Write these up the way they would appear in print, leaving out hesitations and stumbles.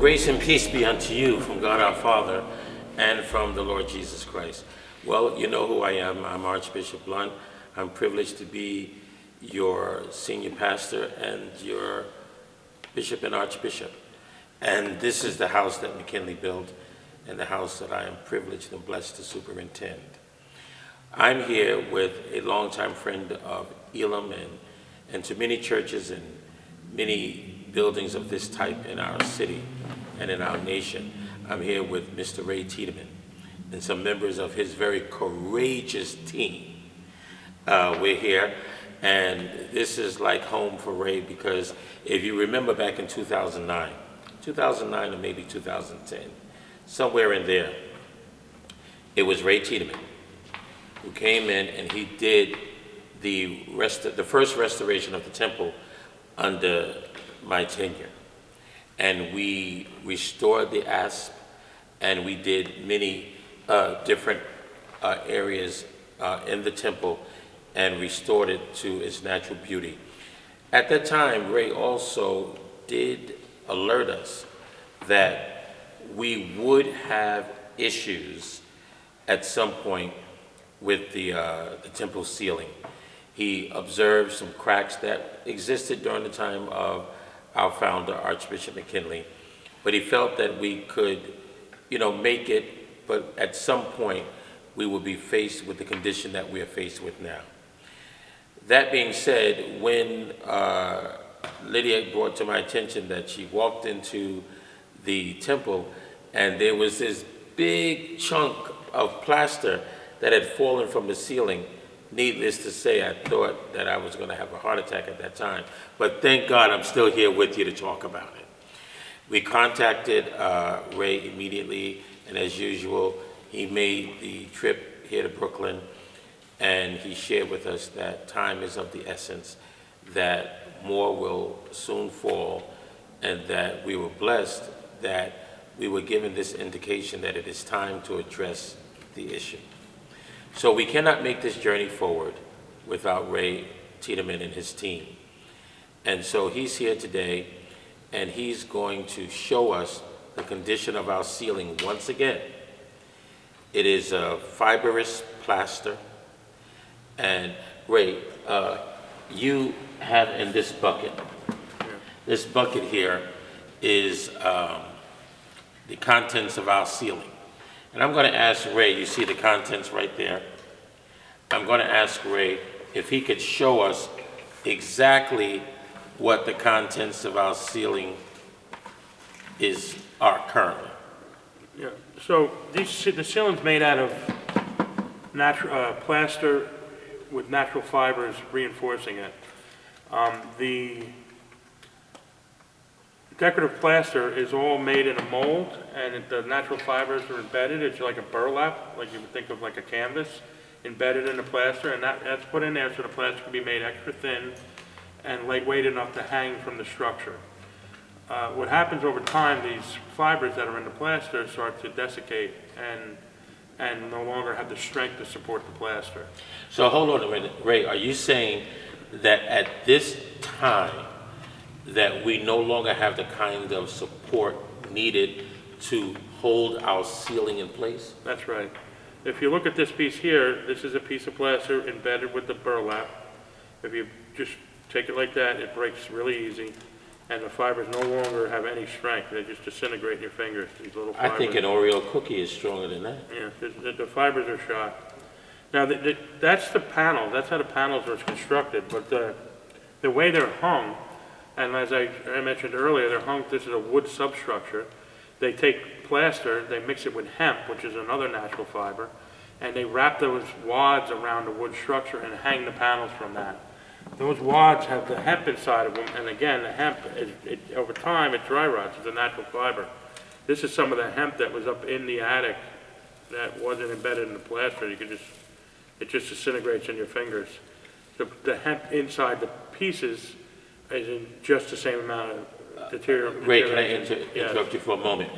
Grace and peace be unto you from God our Father and from the Lord Jesus Christ. Well, you know who I am. I'm Archbishop Blunt. I'm privileged to be your senior pastor and your bishop and archbishop. And this is the house that McKinley built and the house that I am privileged and blessed to superintend. I'm here with a longtime friend of Elim and to many churches and many buildings of this type in our city and in our nation. I'm here with Mr. Ray Tiedemann and some members of his very courageous team. We're here, and this is like home for Ray, because if you remember back in 2009 or maybe 2010, somewhere in there, it was Ray Tiedemann who came in and he did the first restoration of the temple under my tenure. And we restored the asp, and we did many different areas in the temple and restored it to its natural beauty. At that time, Ray also did alert us that we would have issues at some point with the temple ceiling. He observed some cracks that existed during the time of our founder, Archbishop McKinley, but he felt that we could, make it, but at some point we would be faced with the condition that we are faced with now. That being said, when Lydia brought to my attention that she walked into the temple and there was this big chunk of plaster that had fallen from the ceiling, needless to say, I thought that I was going to have a heart attack at that time. But thank God I'm still here with you to talk about it. We contacted Ray immediately, and as usual, he made the trip here to Brooklyn, and he shared with us that time is of the essence, that more will soon fall, and that we were blessed that we were given this indication that it is time to address the issue. So we cannot make this journey forward without Ray Tiedemann and his team. And so he's here today, and he's going to show us the condition of our ceiling once again. It is a fibrous plaster. And Ray, you have in this bucket, this bucket here is the contents of our ceiling. And I'm going to ask Ray, you see the contents right there. I'm going to ask Ray if he could show us exactly what the contents of our ceiling are currently. Yeah, so the ceiling's made out of natural plaster with natural fibers reinforcing it. The decorative plaster is all made in a mold, and the natural fibers are embedded. It's like a burlap, like you would think of like a canvas, embedded in the plaster, and that's put in there so the plaster can be made extra thin and lightweight enough to hang from the structure. What happens over time, these fibers that are in the plaster start to desiccate and no longer have the strength to support the plaster. So hold on a minute, Ray, are you saying that at this time that we no longer have the kind of support needed to hold our ceiling in place? That's right. If you look at this piece here, this is a piece of plaster embedded with the burlap. If you just take it like that, it breaks really easy, and the fibers no longer have any strength. They just disintegrate in your fingers, these little fibers. I think an Oreo cookie is stronger than that. Yeah, the fibers are shot. Now, that's the panel. That's how the panels are constructed, but the way they're hung, and as I mentioned earlier, they're hung, this is a wood substructure. They take plaster, they mix it with hemp, which is another natural fiber, and they wrap those wads around the wood structure and hang the panels from that. Those wads have the hemp inside of them, and again, the hemp, over time, it dry rots. It's a natural fiber. This is some of the hemp that was up in the attic that wasn't embedded in the plaster. It just disintegrates in your fingers. The hemp inside the pieces is in just the same amount of deterioration. Ray, can I interrupt you for a moment?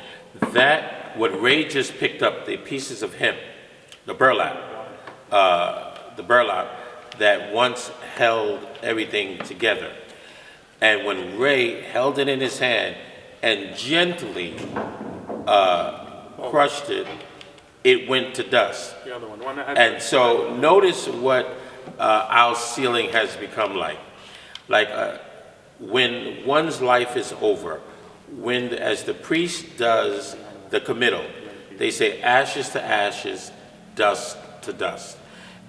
What Ray just picked up, the pieces of hemp, the burlap that once held everything together. And when Ray held it in his hand, and gently crushed it, it went to dust. The other one that had. And so notice what our ceiling has become like. Like when one's life is over, when, as the priest does the committal, they say ashes to ashes, dust to dust.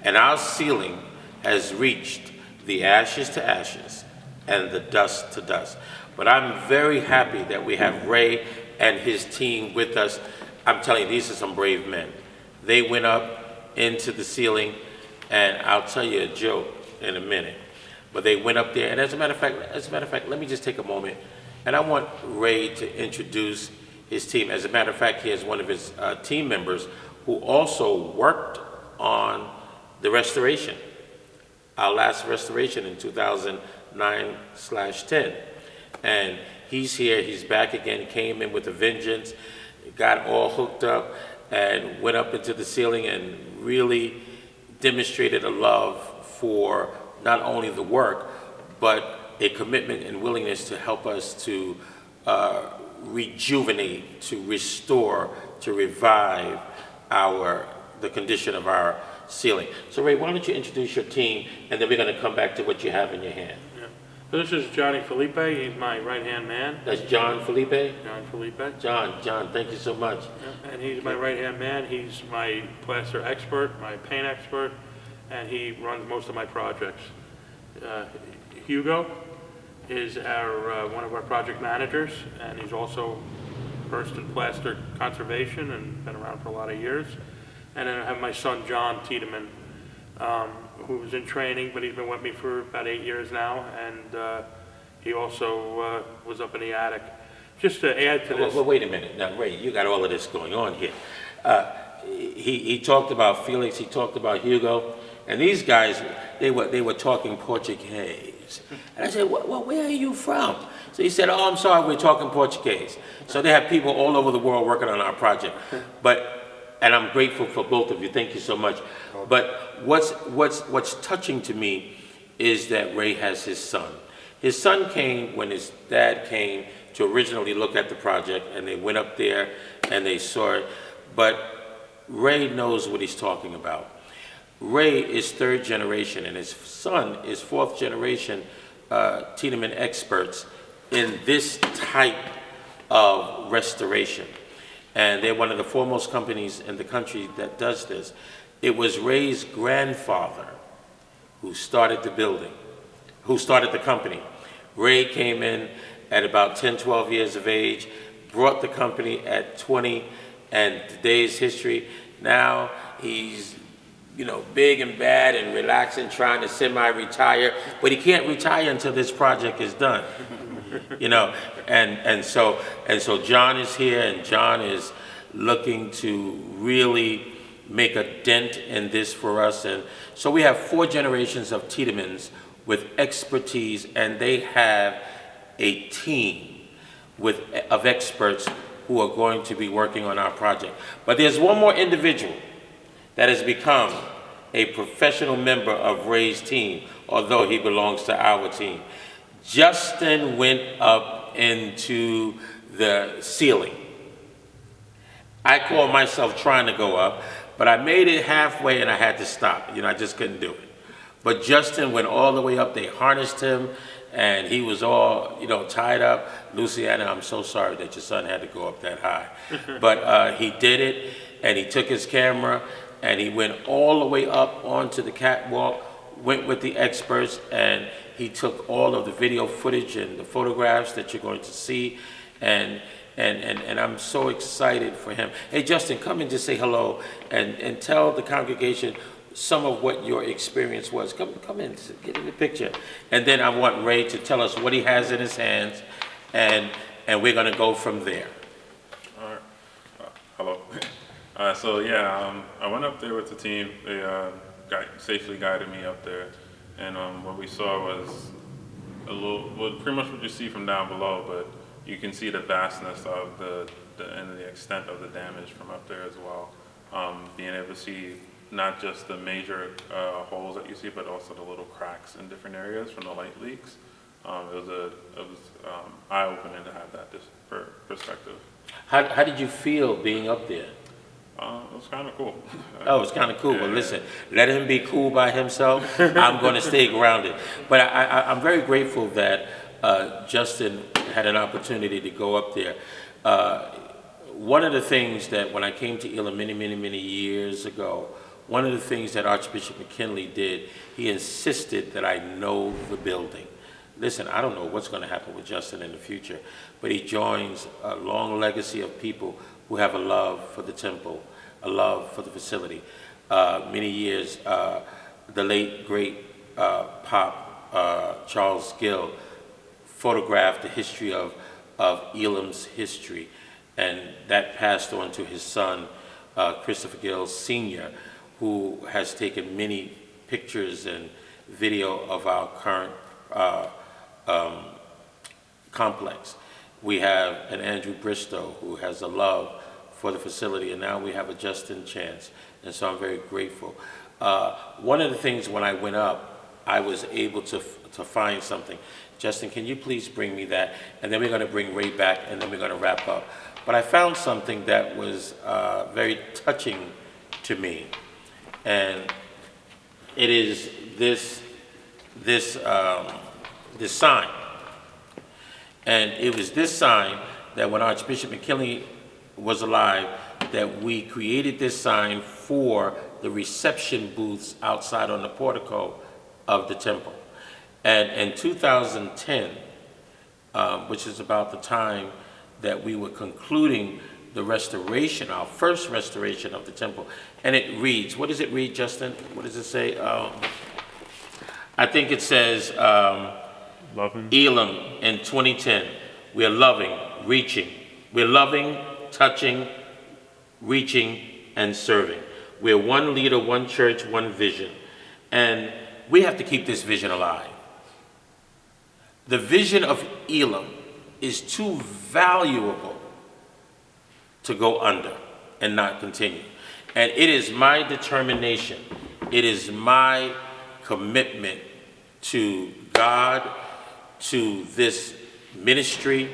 And our ceiling has reached the ashes to ashes and the dust to dust. But I'm very happy that we have Ray and his team with us. I'm telling you, these are some brave men. They went up into the ceiling, and I'll tell you a joke in a minute. But they went up there, and as a matter of fact, let me just take a moment, and I want Ray to introduce his team. As a matter of fact, he has one of his team members who also worked on the restoration, our last restoration in 2009/10. And he's here, he's back again, came in with a vengeance, got all hooked up, and went up into the ceiling and really demonstrated a love for not only the work, but a commitment and willingness to help us to rejuvenate, to restore, to revive the condition of our ceiling. So Ray, why don't you introduce your team, and then we're going to come back to what you have in your hand. Yeah. So this is Johnny Felipe. He's my right-hand man. That's John Felipe? John Felipe. John, thank you so much. Yeah. And he's my right-hand man. He's my plaster expert, my paint expert, and he runs most of my projects. Hugo is one of our project managers, and he's also versed in plaster conservation and been around for a lot of years. And then I have my son, John Tiedemann, who's in training, but he's been with me for about 8 years now, and he also was up in the attic. Just to add to this. Well, wait a minute. Now, Ray, you got all of this going on here. He talked about Felix, he talked about Hugo, and these guys, they were talking Portuguese. And I said, well, where are you from? So he said, oh, I'm sorry, we're talking Portuguese. So they have people all over the world working on our project. And I'm grateful for both of you. Thank you so much. But what's touching to me is that Ray has his son. His son came when his dad came to originally look at the project, and they went up there and they saw it. But Ray knows what he's talking about. Ray is third generation, and his son is fourth generation Tiedemann experts in this type of restoration. And they're one of the foremost companies in the country that does this. It was Ray's grandfather who started the company. Ray came in at about 10, 12 years of age, brought the company at 20, and today's history, now he's big and bad and relaxing, trying to semi-retire, but he can't retire until this project is done. And so John is here, and John is looking to really make a dent in this for us. And so we have 4 generations of Tiedemans with expertise, and they have a team of experts who are going to be working on our project. But there's one more individual that has become a professional member of Ray's team, although he belongs to our team. Justin went up into the ceiling. I call myself trying to go up, but I made it halfway and I had to stop. I just couldn't do it. But Justin went all the way up. They harnessed him, and he was all, tied up. Luciana, I'm so sorry that your son had to go up that high. But he did it, and he took his camera, and he went all the way up onto the catwalk, went with the experts, and he took all of the video footage and the photographs that you're going to see, and I'm so excited for him. Hey, Justin, come and just say hello and tell the congregation some of what your experience was. Come in, get in the picture. And then I want Ray to tell us what he has in his hands, and we're going to go from there. All right. Hello. I went up there with the team. They safely guided me up there, and what we saw was pretty much what you see from down below, but you can see the vastness of the extent of the damage from up there as well. Being able to see not just the major holes that you see, but also the little cracks in different areas from the light leaks. It was eye-opening to have that perspective. How did you feel being up there? It was kind of cool. Oh, it's kind of cool. Well, Yeah. listen, let him be cool by himself. I'm going to stay grounded. But I'm very grateful that Justin had an opportunity to go up there. One of the things that when I came to Elim many years ago, one of the things that Archbishop McKinley did, he insisted that I know the building. Listen, I don't know what's going to happen with Justin in the future, but he joins a long legacy of people who have a love for the temple, a love for the facility. Many years, the late, great Pop Charles Gill photographed the history of Elim's history, and that passed on to his son, Christopher Gill Sr., who has taken many pictures and video of our current complex. We have an Andrew Bristow who has a love for the facility, and now we have a Justin Chance, and so I'm very grateful. One of the things when I went up, I was able to find something. Justin, can you please bring me that? And then we're going to bring Ray back, and then we're going to wrap up. But I found something that was very touching to me, and it is this sign. And it was this sign that when Archbishop McKinley was alive, that we created this sign for the reception booths outside on the portico of the temple. And in 2010, which is about the time that we were concluding the restoration, our first restoration of the temple, and it reads, what does it read, Justin? What does it say? I think it says, Loving. Elim in 2010, we are loving, reaching. We're loving, touching, reaching, and serving. We're one leader, one church, one vision. And we have to keep this vision alive. The vision of Elim is too valuable to go under and not continue. And it is my determination, it is my commitment to God, to this ministry,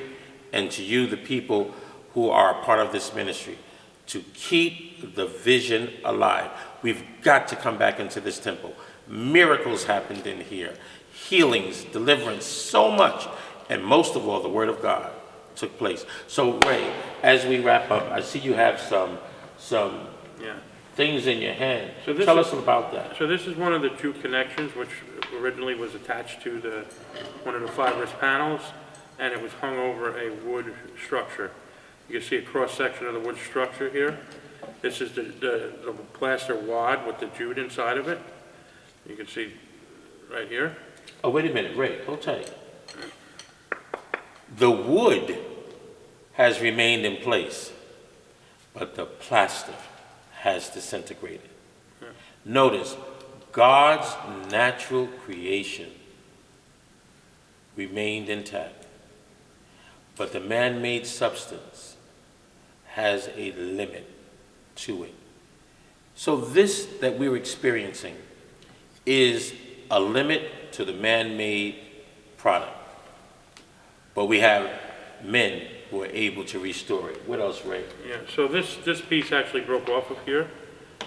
and to you, the people who are a part of this ministry, to keep the vision alive. We've got to come back into this temple. Miracles happened in here, healings, deliverance, so much, and most of all, the Word of God took place. So, Ray, as we wrap up, I see you have some things in your hand. So Tell us about that. So this is one of the two connections, which originally was attached to one of the fibrous panels, and it was hung over a wood structure. You can see a cross-section of the wood structure here. This is the plaster wad with the jute inside of it. You can see right here. Oh, wait a minute, Ray, hold tight. The wood has remained in place, but the plaster has disintegrated. Notice, God's natural creation remained intact, but the man-made substance has a limit to it. So this that we're experiencing is a limit to the man-made product. But we have men who are able to restore it. What else, Ray? Yeah, so this piece actually broke off of here,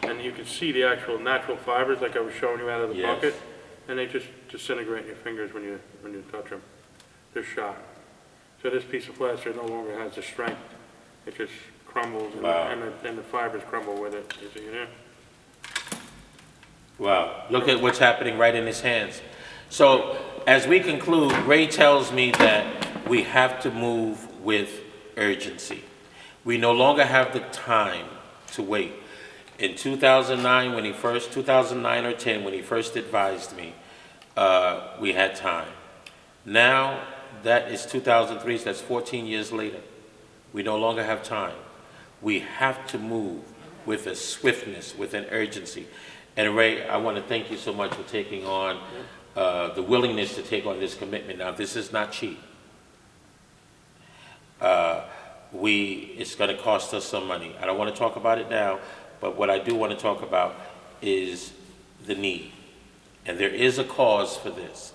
and you can see the actual natural fibers like I was showing you out of the Yes. bucket, and they just disintegrate in your fingers when you touch them. They're shot. So this piece of plaster no longer has the strength. It just crumbles, and, Wow. and the fibers crumble with it. You see there? Wow, look at what's happening right in his hands. So as we conclude, Ray tells me that we have to move with urgency. We no longer have the time to wait. In 2009 or 10, when he first advised me, we had time. Now that is 2003, so that's 14 years later. We no longer have time. We have to move with a swiftness, with an urgency. And Ray, I want to thank you so much for taking on the willingness to take on this commitment. Now, this is not cheap. It's going to cost us some money. I don't want to talk about it now, but what I do want to talk about is the need. And there is a cause for this.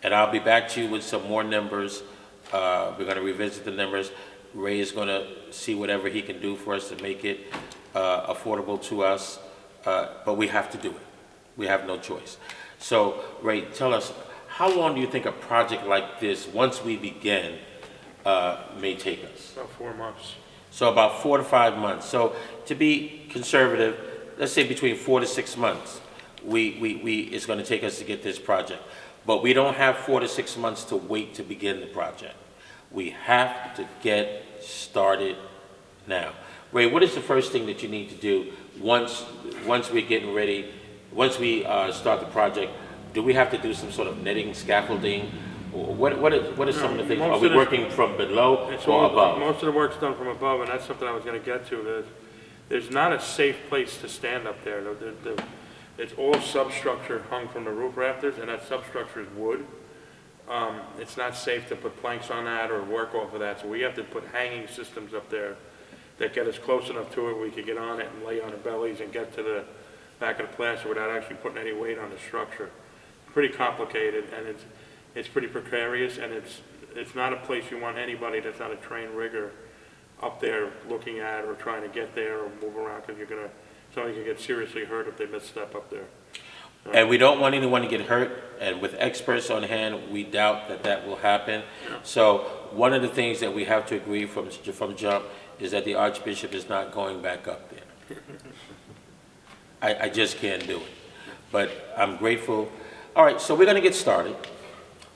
and I'll be back to you with some more numbers. We're going to revisit the numbers. Ray is going to see whatever he can do for us to make it affordable to us, but we have to do it. We have no choice. So, Ray, tell us, how long do you think a project like this, once we begin, may take us? About 4 months. So about 4 to 5 months. So to be conservative, let's say between 4 to 6 months, it's going to take us to get this project. But we don't have 4 to 6 months to wait to begin the project. We have to get started now. Ray, what is the first thing that you need to do once we're getting ready, once we start the project? Do we have to do some sort of netting, scaffolding? What are some of the things? Are we working from below or above? Most of the work's done from above, and that's something I was going to get to. There's not a safe place to stand up there. It's all substructure hung from the roof rafters, and that substructure is wood. It's not safe to put planks on that or work off of that, so we have to put hanging systems up there that get us close enough to it we could get on it and lay on our bellies and get to the back of the plaster without actually putting any weight on the structure. Pretty complicated, and it's pretty precarious, and it's not a place you want anybody that's not a trained rigger up there looking at or trying to get there or move around, because somebody could get seriously hurt if they misstep up there. And we don't want anyone to get hurt, and with experts on hand, we doubt that will happen. Yeah. So one of the things that we have to agree from jump is that the Archbishop is not going back up there. I just can't do it. But I'm grateful. All right, so we're going to get started.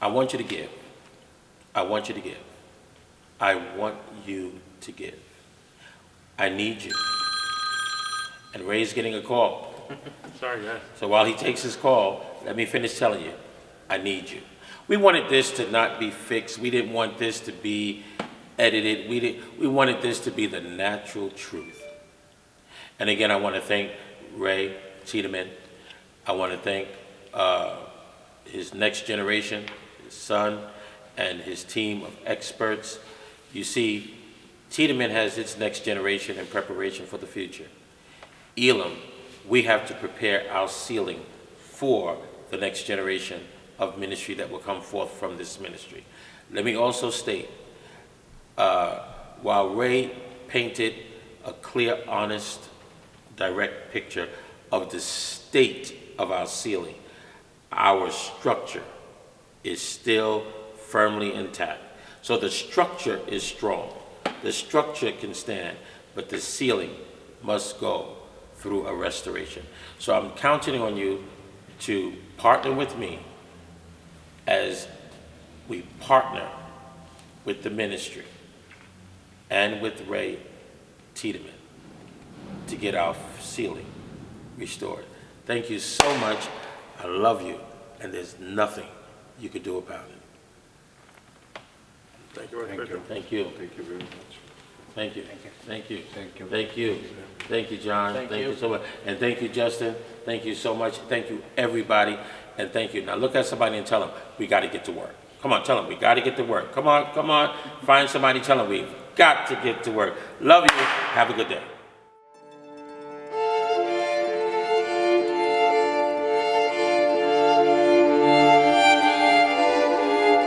I want you to give. I want you to give. I want you to give. I need you. And Ray's getting a call. Sorry, guys. So while he takes his call, let me finish telling you, I need you. We wanted this to not be fixed. We didn't want this to be edited. We wanted this to be the natural truth. And again, I want to thank Ray Tiedemann. I want to thank his next generation, his son, and his team of experts. You see, Tiedemann has its next generation in preparation for the future. Elim, we have to prepare our ceiling for the next generation of ministry that will come forth from this ministry. Let me also state, while Ray painted a clear, honest, direct picture of the state of our ceiling, our structure is still firmly intact. So the structure is strong. The structure can stand, but the ceiling must go through a restoration. So I'm counting on you to partner with me as we partner with the ministry and with Ray Tiedemann to get our ceiling restored. Thank you so much. I love you, and there's nothing you can do about it. Thank you, Archbishop. Thank you. Thank you very much. Thank you. Thank you. Thank you. Thank you. Thank you, John. Thank you so much. And thank you, Justin. Thank you so much. Thank you, everybody. And thank you. Now look at somebody and tell them, we got to get to work. Come on, tell them, we got to get to work. Come on, come on. Find somebody, tell them, we've got to get to work. Love you. Have a good day.